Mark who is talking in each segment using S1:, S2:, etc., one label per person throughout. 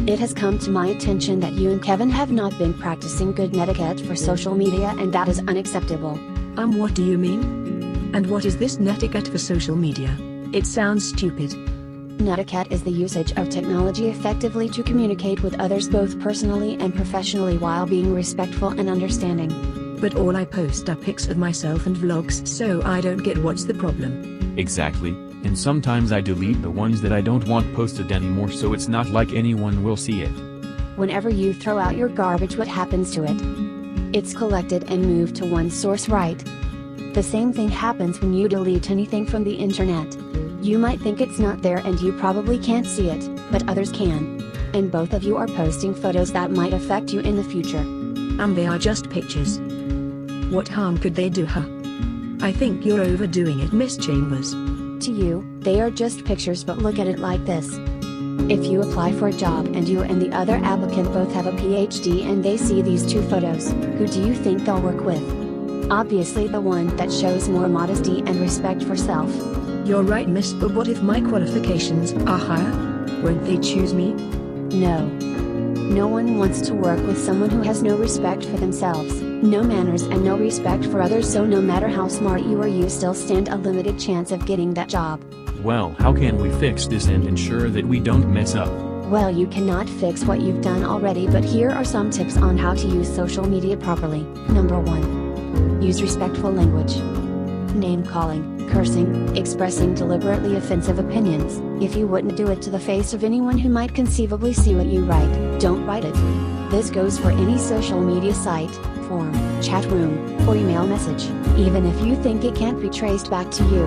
S1: It has come to my attention that you and Kevin have not been practicing good netiquette for social media, and that is unacceptable.
S2: What do you mean? And what is this netiquette for social media? It sounds stupid.
S1: Netiquette is the usage of technology effectively to communicate with others both personally and professionally while being respectful and understanding.
S2: But all I post are pics of myself and vlogs, so I don't get what's the problem.
S3: Exactly, and sometimes I delete the ones that I don't want posted anymore, so it's not like anyone will see it.
S1: Whenever you throw out your garbage, what happens to it? It's collected and moved to one source, right? The same thing happens when you delete anything from the internet. You might think it's not there and you probably can't see it, but others can. And both of you are posting photos that might affect you in the future.
S2: They are just pictures. What harm could they do, huh? I think you're overdoing it, Miss Chambers.
S1: To you, they are just pictures, but look at it like this. If you apply for a job and you and the other applicant both have a PhD and they see these two photos, who do you think they'll work with? Obviously the one that shows more modesty and respect for self.
S2: You're right, miss, but what if my qualifications are higher? Won't they choose me?
S1: No. No one wants to work with someone who has no respect for themselves, no manners and no respect for others, so no matter how smart you are, you still stand a limited chance of getting that job.
S3: Well, how can we fix this and ensure that we don't mess up?
S1: Well, you cannot fix what you've done already, but here are some tips on how to use social media properly. Number 1. Use respectful language. Name calling, cursing, expressing deliberately offensive opinions. If you wouldn't do it to the face of anyone who might conceivably see what you write, don't write it. This goes for any social media site, forum, chat room, or email message. Even if you think it can't be traced back to you,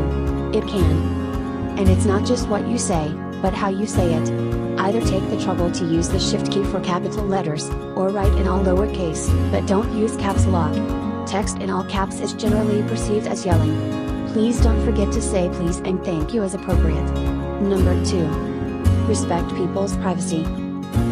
S1: it can. And it's not just what you say, but how you say it. Either take the trouble to use the shift key for capital letters, or write in all lowercase, but don't use caps lock. Text in all caps is generally perceived as yelling. Please don't forget to say please and thank you as appropriate. Number 2. Respect people's privacy.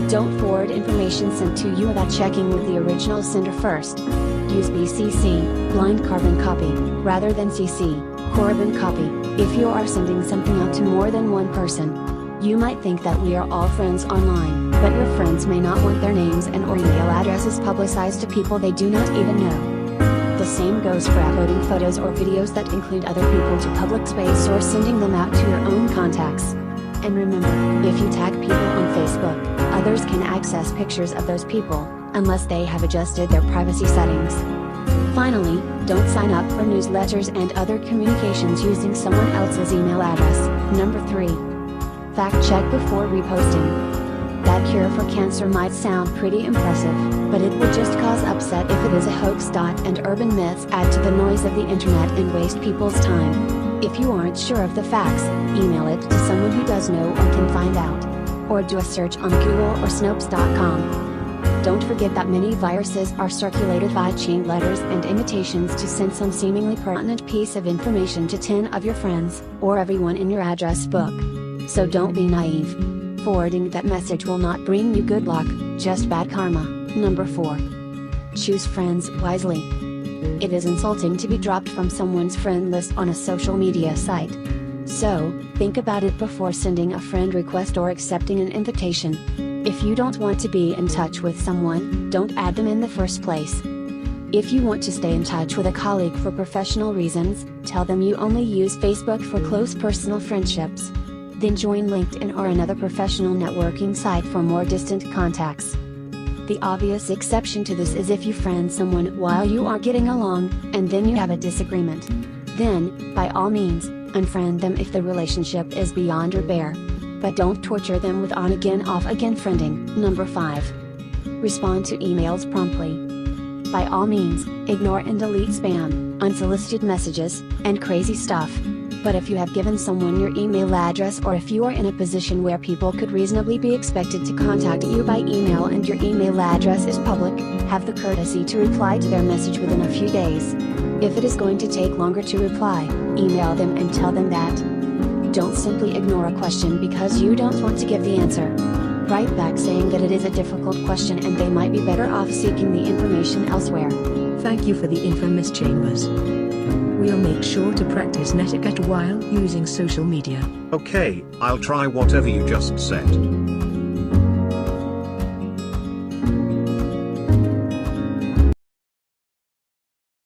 S1: Don't forward information sent to you without checking with the original sender first. Use BCC, blind carbon copy, rather than CC, carbon copy, if you are sending something out to more than one person. You might think that we are all friends online, but your friends may not want their names and or email addresses publicized to people they do not even know. The same goes for uploading photos or videos that include other people to public space or sending them out to your own contacts. And remember, if you tag people on Facebook, others can access pictures of those people, unless they have adjusted their privacy settings. Finally, don't sign up for newsletters and other communications using someone else's email address. Number 3. Fact check before reposting. That cure for cancer might sound pretty impressive, but it would just cause upset if it is a hoax. And urban myths add to the noise of the internet and waste people's time. If you aren't sure of the facts, email it to someone who does know or can find out. Or do a search on Google or Snopes.com. Don't forget that many viruses are circulated via chain letters and invitations to send some seemingly pertinent piece of information to 10 of your friends, or everyone in your address book. So don't be naive. Forwarding that message will not bring you good luck, just bad karma. Number 4. Choose friends wisely. It is insulting to be dropped from someone's friend list on a social media site. So, think about it before sending a friend request or accepting an invitation. If you don't want to be in touch with someone, don't add them in the first place. If you want to stay in touch with a colleague for professional reasons, tell them you only use Facebook for close personal friendships. Then join LinkedIn or another professional networking site for more distant contacts. The obvious exception to this is if you friend someone while you are getting along, and then you have a disagreement. Then, by all means, unfriend them if the relationship is beyond repair. But don't torture them with on-again off-again friending. Number 5. Respond to emails promptly. By all means, ignore and delete spam, unsolicited messages, and crazy stuff. But if you have given someone your email address, or if you are in a position where people could reasonably be expected to contact you by email and your email address is public, have the courtesy to reply to their message within a few days. If it is going to take longer to reply, email them and tell them that. Don't simply ignore a question because you don't want to give the answer. Write back saying that it is a difficult question and they might be better off seeking the information elsewhere.
S2: Thank you for the info, Miss Chambers. We'll make sure to practice netiquette while using social media.
S4: Okay, I'll try whatever you just said.